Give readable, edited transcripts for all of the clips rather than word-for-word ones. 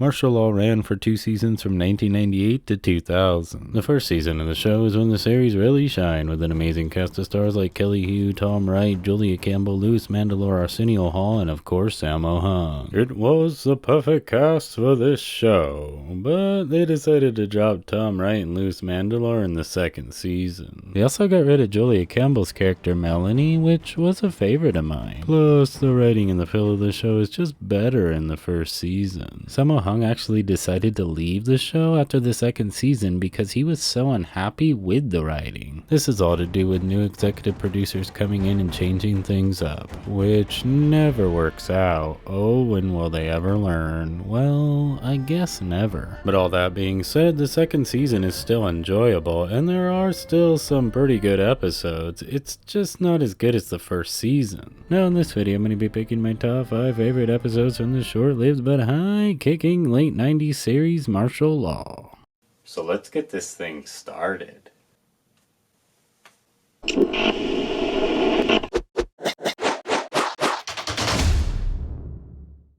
Martial Law ran for 2 seasons from 1998 to 2000. The first season of the show is when the series really shined, with an amazing cast of stars like Kelly Hu, Tom Wright, Julia Campbell, Louis Mandylor, Arsenio Hall, and of course Sammo Hung. It was the perfect cast for this show, but they decided to drop Tom Wright and Louis Mandylor in the second season. They also got rid of Julia Campbell's character Melanie, which was a favorite of mine. Plus, the writing and the feel of the show is just better in the first season. Sammo Hung actually decided to leave the show after the second season because he was so unhappy with the writing. This is all to do with new executive producers coming in and changing things up, which never works out. Oh, when will they ever learn? Well, I guess never. But all that being said, the second season is still enjoyable, and there are still some pretty good episodes. It's just not as good as the first season. Now in this video, I'm going to be picking my top 5 favorite episodes from the short-lived but high-kicking late 90s series Martial Law. So let's get this thing started.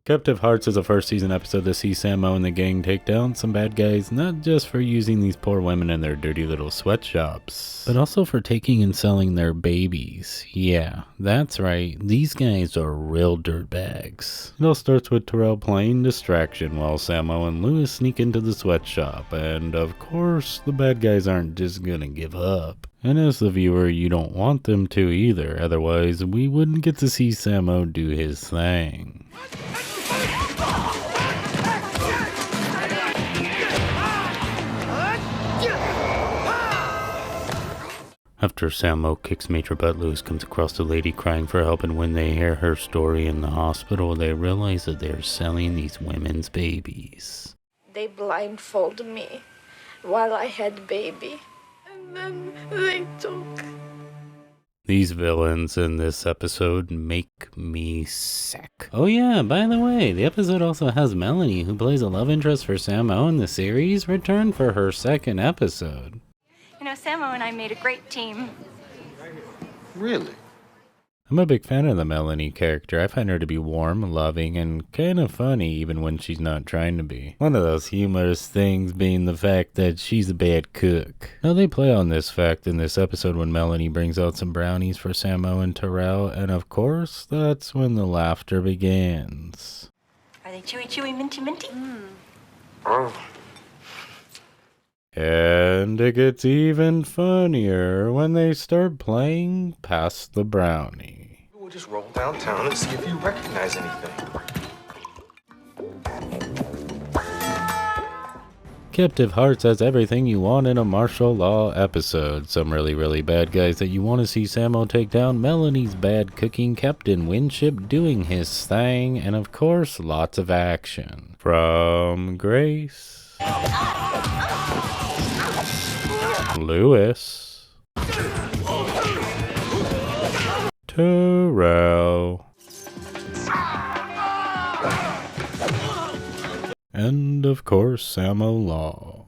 Captive Hearts is a first season episode to see Sammo and the gang take down some bad guys, not just for using these poor women in their dirty little sweatshops, but also for taking and selling their babies. Yeah, that's right, these guys are real dirtbags. It all starts with Terrell playing distraction while Sammo and Louis sneak into the sweatshop, and of course the bad guys aren't just gonna give up. And as the viewer, you don't want them to either, otherwise we wouldn't get to see Sammo do his thing. After Sammo kicks major butt, Louis comes across a lady crying for help, and when they hear her story in the hospital, they realize that they're selling these women's babies. They blindfolded me while I had baby, and then they took. These villains in this episode make me sick. Oh yeah, by the way, the episode also has Melanie, who plays a love interest for Sammo in the series, return for her second episode. You know, Sammo and I made a great team. Really? I'm a big fan of the Melanie character. I find her to be warm, loving, and kind of funny even when she's not trying to be. One of those humorous things being the fact that she's a bad cook. Now they play on this fact in this episode when Melanie brings out some brownies for Sammo and Terrell, and of course, that's when the laughter begins. Are they chewy, chewy, minty, minty? Oh. And it gets even funnier when they start playing Pass the Brownie. We'll just roll downtown and see if you recognize anything. Captive Hearts has everything you want in a martial law episode. Some really bad guys that you want to see Sammo take down, Melanie's bad cooking, Captain Winship doing his thing, and of course lots of action. From Grace, Louis, Terrell, and of course Sammo Law.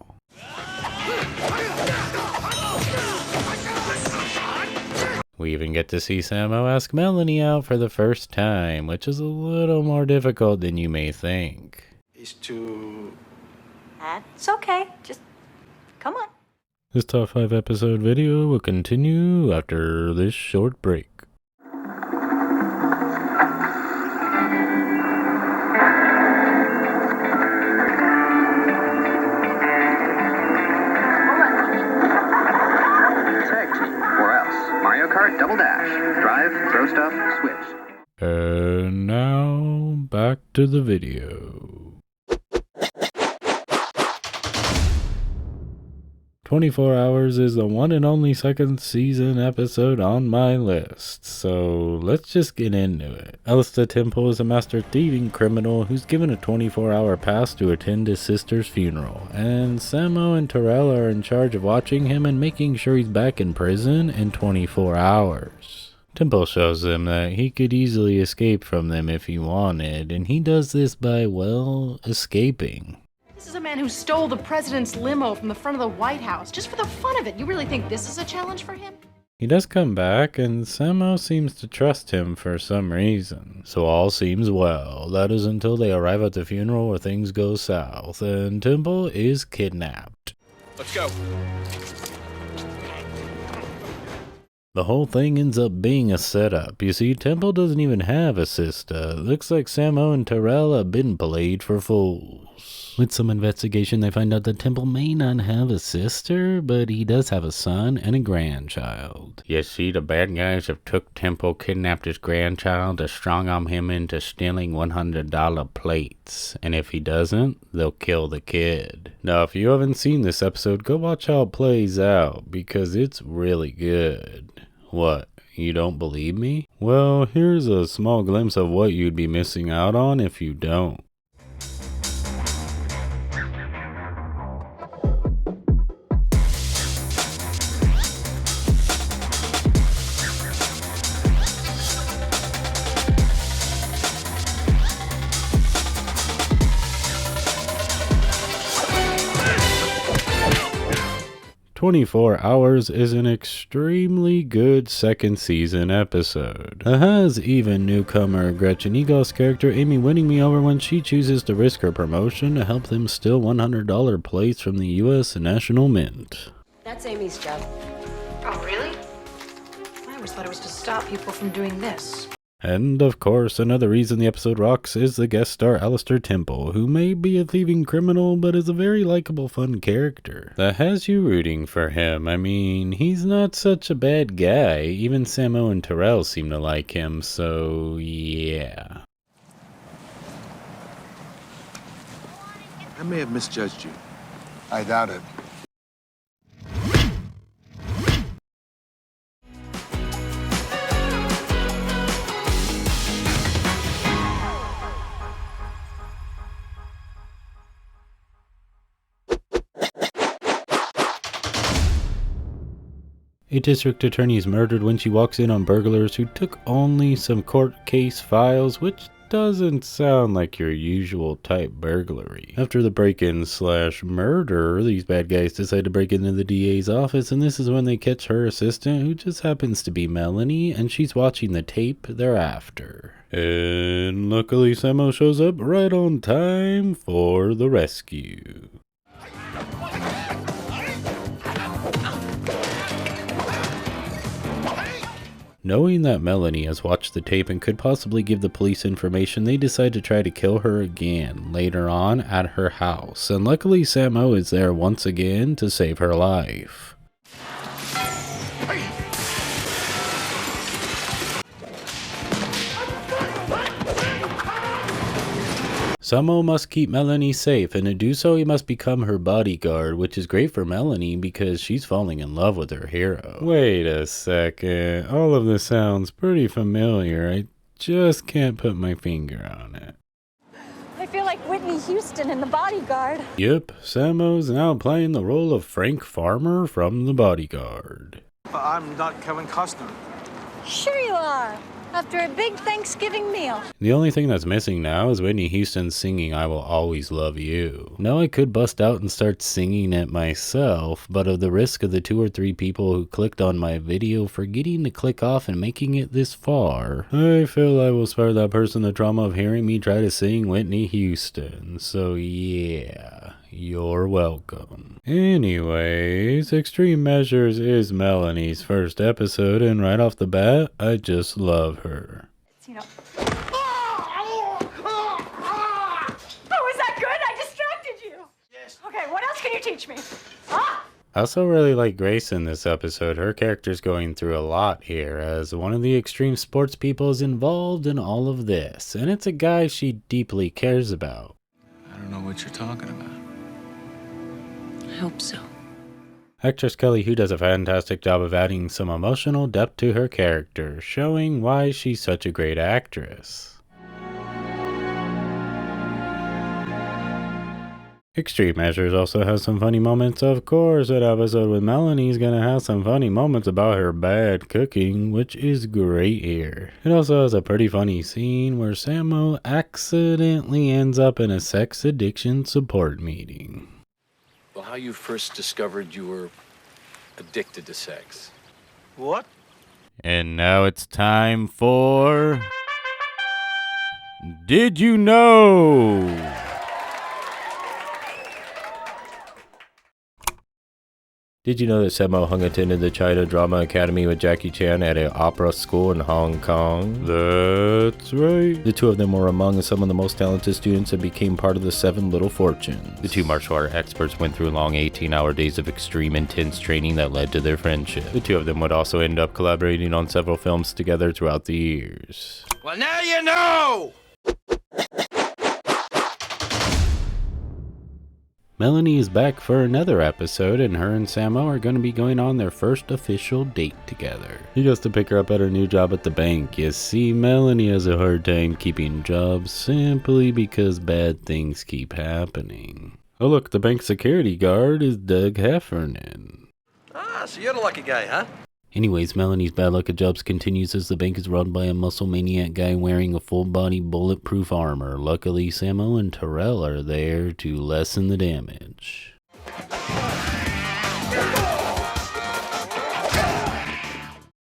We even get to see Sammo ask Melanie out for the first time, which is a little more difficult than you may think. He's too... That's okay. Just come on. This top 5 episode video will continue after this short break. Mario Kart Double Dash. Drive, throw stuff, switch. And now, back to the video. 24 Hours is the one and only second season episode on my list, so let's just get into it. Alistair Temple is a master thieving criminal who's given a 24-hour pass to attend his sister's funeral, and Sammo and Terrell are in charge of watching him and making sure he's back in prison in 24 hours. Temple shows them that he could easily escape from them if he wanted, and he does this by, well, escaping. This is a man who stole the president's limo from the front of the White House just for the fun of it. You really think this is a challenge for him? He does come back, and Sammo seems to trust him for some reason. So all seems well. That is until they arrive at the funeral where things go south, and Temple is kidnapped. Let's go. The whole thing ends up being a setup. You see, Temple doesn't even have a sister. Looks like Sammo and Terrell have been played for fools. With some investigation, they find out that Temple may not have a sister, but he does have a son and a grandchild. You see, the bad guys have took Temple, kidnapped his grandchild, to strong-arm him into stealing $100 plates. And if he doesn't, they'll kill the kid. Now, if you haven't seen this episode, go watch how it plays out, because it's really good. What? You don't believe me? Well, here's a small glimpse of what you'd be missing out on if you don't. "24 Hours" is an extremely good second season episode. It has even newcomer Gretchen Egolf's character Amy winning me over when she chooses to risk her promotion to help them steal $100 plates from the U.S. National Mint. That's Amy's job. Oh, really? I always thought it was to stop people from doing this. And, of course, another reason the episode rocks is the guest star Alistair Temple, who may be a thieving criminal, but is a very likable, fun character that has you rooting for him. I mean, he's not such a bad guy. Even Sammo and Terrell seem to like him, so yeah. I may have misjudged you. I doubt it. A district attorney is murdered when she walks in on burglars who took only some court case files, which doesn't sound like your usual type burglary. After the break-in/murder, these bad guys decide to break into the DA's office, and this is when they catch her assistant, who just happens to be Melanie, and she's watching the tape thereafter. And luckily Sammo shows up right on time for the rescue. Knowing that Melanie has watched the tape and could possibly give the police information, they decide to try to kill her again later on at her house. And luckily Sammo is there once again to save her life. Sammo must keep Melanie safe, and to do so he must become her bodyguard, which is great for Melanie because she's falling in love with her hero. Wait a second, all of this sounds pretty familiar. I just can't put my finger on it. I feel like Whitney Houston in The Bodyguard. Yep, Sammo's now playing the role of Frank Farmer from The Bodyguard. I'm not Kevin Costner. Sure you are. After a big Thanksgiving meal. The only thing that's missing now is Whitney Houston singing "I Will Always Love You." Now I could bust out and start singing it myself, but of the risk of the 2 or 3 people who clicked on my video forgetting to click off and making it this far, I feel I will spare that person the trauma of hearing me try to sing Whitney Houston. So yeah, you're welcome. Anyways, Extreme Measures is Melanie's first episode, and right off the bat, I just love her. You know. Oh, was that good? I distracted you. Yes. Okay, what else can you teach me? Ah! I also really like Grace in this episode. Her character's going through a lot here, as one of the extreme sports people is involved in all of this, and it's a guy she deeply cares about. I don't know what you're talking about. I hope so. Actress Kelly Hu does a fantastic job of adding some emotional depth to her character, showing why she's such a great actress. Extreme Measures also has some funny moments. Of course, that episode with Melanie's gonna have some funny moments about her bad cooking, which is great here. It also has a pretty funny scene where Sammo accidentally ends up in a sex addiction support meeting. Well, how you first discovered you were addicted to sex? What? And now it's time for... Did you know? Did you know that Sammo Hung attended the China Drama Academy with Jackie Chan at an opera school in Hong Kong? That's right. The two of them were among some of the most talented students and became part of the Seven Little Fortunes. The two martial art experts went through long 18-hour days of extreme intense training that led to their friendship. The two of them would also end up collaborating on several films together throughout the years. Well, now you know! Melanie is back for another episode, and her and Sammo are going to be going on their first official date together. He goes to pick her up at her new job at the bank. You see, Melanie has a hard time keeping jobs simply because bad things keep happening. Oh look, the bank security guard is Doug Heffernan. Ah, so you're the lucky guy, huh? Anyways, Melanie's bad luck at jobs continues as the bank is run by a muscle maniac guy wearing a full-body bulletproof armor. Luckily, Sammo and Terrell are there to lessen the damage.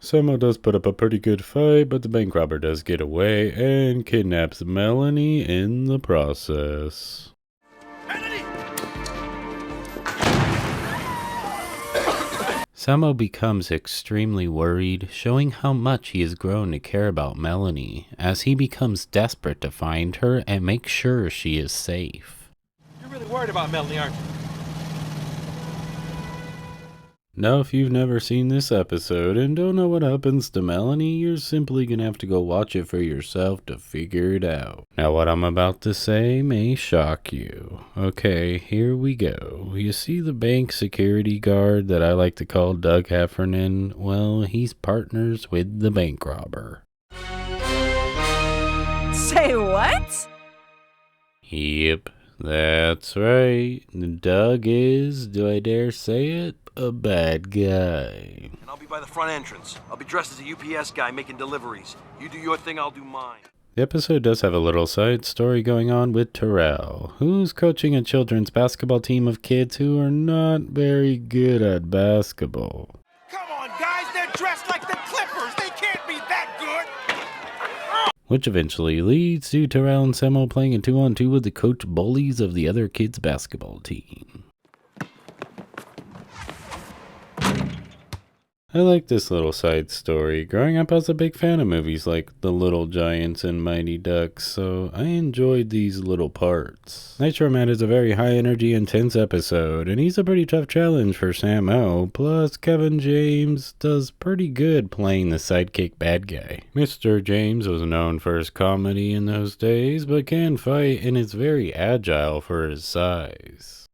Sammo does put up a pretty good fight, but the bank robber does get away and kidnaps Melanie in the process. Sammo becomes extremely worried, showing how much he has grown to care about Melanie, as he becomes desperate to find her and make sure she is safe. You're really worried about Melanie, aren't you? Now, if you've never seen this episode and don't know what happens to Melanie, you're simply gonna have to go watch it for yourself to figure it out. Now, what I'm about to say may shock you. Okay, here we go. You see the bank security guard that I like to call Doug Heffernan? Well, he's partners with the bank robber. Say what? Yep, that's right. Doug is, do I dare say it, a bad guy. And I'll be by the front entrance. I'll be dressed as a UPS guy making deliveries. You do your thing, I'll do mine. The episode does have a little side story going on with Terrell, who's coaching a children's basketball team of kids who are not very good at basketball. Come on, guys, they're dressed like the Clippers. They can't be that good. Which eventually leads to Terrell and Sammo playing a 2-on-2 with the coach bullies of the other kids' basketball team. I like this little side story. Growing up, I was a big fan of movies like The Little Giants and Mighty Ducks, so I enjoyed these little parts. Nitro Man is a very high-energy, intense episode, and he's a pretty tough challenge for Sammo. Plus, Kevin James does pretty good playing the sidekick bad guy. Mr. James was known for his comedy in those days, but can fight and is very agile for his size.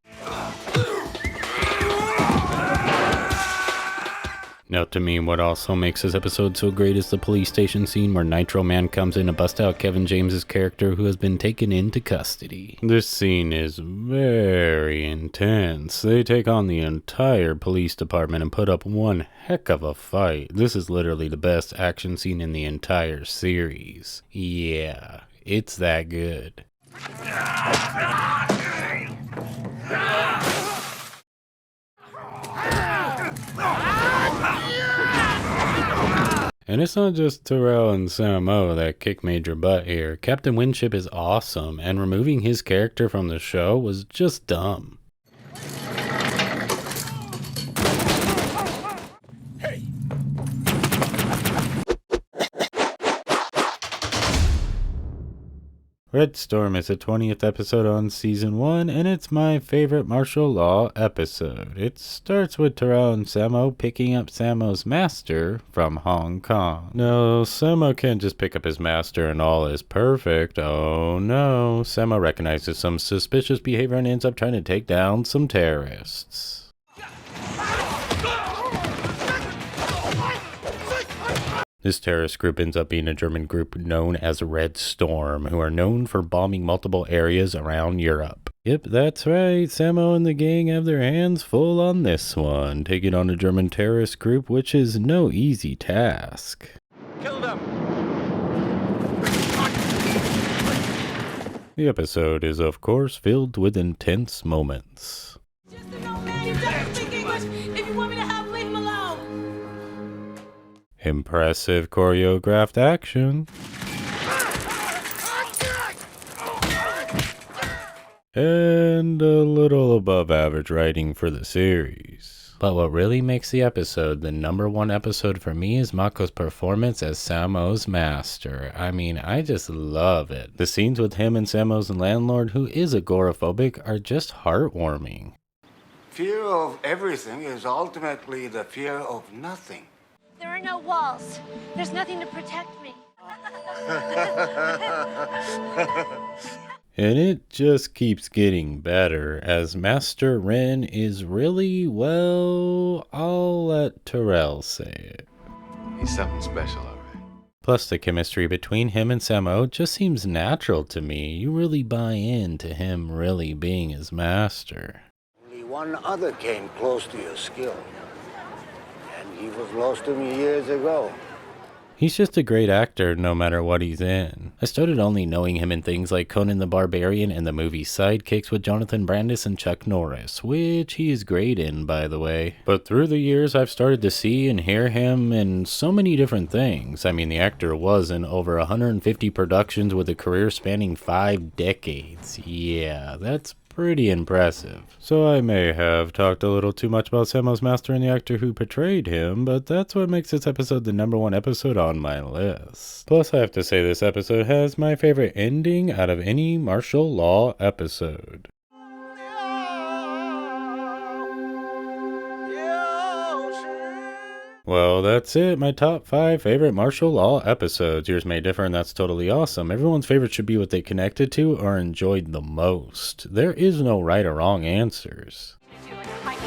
Now, to me, what also makes this episode so great is the police station scene where Nitro Man comes in to bust out Kevin James's character who has been taken into custody. This scene is very intense. They take on the entire police department and put up one heck of a fight. This is literally the best action scene in the entire series. Yeah, it's that good. And it's not just Terrell and Sammo that kick major butt here. Captain Winship is awesome, and removing his character from the show was just dumb. Red Storm is the 20th episode on Season 1, and it's my favorite martial law episode. It starts with Terrell and Sammo picking up Sammo's master from Hong Kong. No, Sammo can't just pick up his master and all is perfect. Oh no, Sammo recognizes some suspicious behavior and ends up trying to take down some terrorists. This terrorist group ends up being a German group known as Red Storm, who are known for bombing multiple areas around Europe. Yep, that's right, Sammo and the gang have their hands full on this one, taking on a German terrorist group, which is no easy task. Kill them. The episode is, of course, filled with intense moments. Just an old man who doesn't speak English. If you want me to help, leave him alone. impressive choreographed action, and a little above average writing for the series. But what really makes the episode the #1 episode for me is Mako's performance as Sammo's master. I mean, I just love it. The scenes with him and Sammo's landlord, who is agoraphobic, are just heartwarming. Fear of everything is ultimately the fear of nothing. There are no walls. There's nothing to protect me. And it just keeps getting better, as Master Ren is really, well, I'll let Terrell say it. He's something special, all right. Plus, the chemistry between him and Sammo just seems natural to me. You really buy into him really being his master. Only one other came close to your skill, and he was lost to me years ago. He's just a great actor no matter what he's in. I started only knowing him in things like Conan the Barbarian and the movie Sidekicks with Jonathan Brandis and Chuck Norris, which he's great in, by the way. But through the years, I've started to see and hear him in so many different things. I mean, the actor was in over 150 productions with a career spanning 5 decades. Yeah, that's pretty impressive. So I may have talked a little too much about Sammo's master and the actor who portrayed him, but that's what makes this episode the #1 episode on my list. Plus, I have to say this episode has my favorite ending out of any martial law episode. Well, that's it. My top 5 favorite martial law episodes. Yours may differ, and that's totally awesome. Everyone's favorite should be what they connected to or enjoyed the most. There is no right or wrong answers. Like a high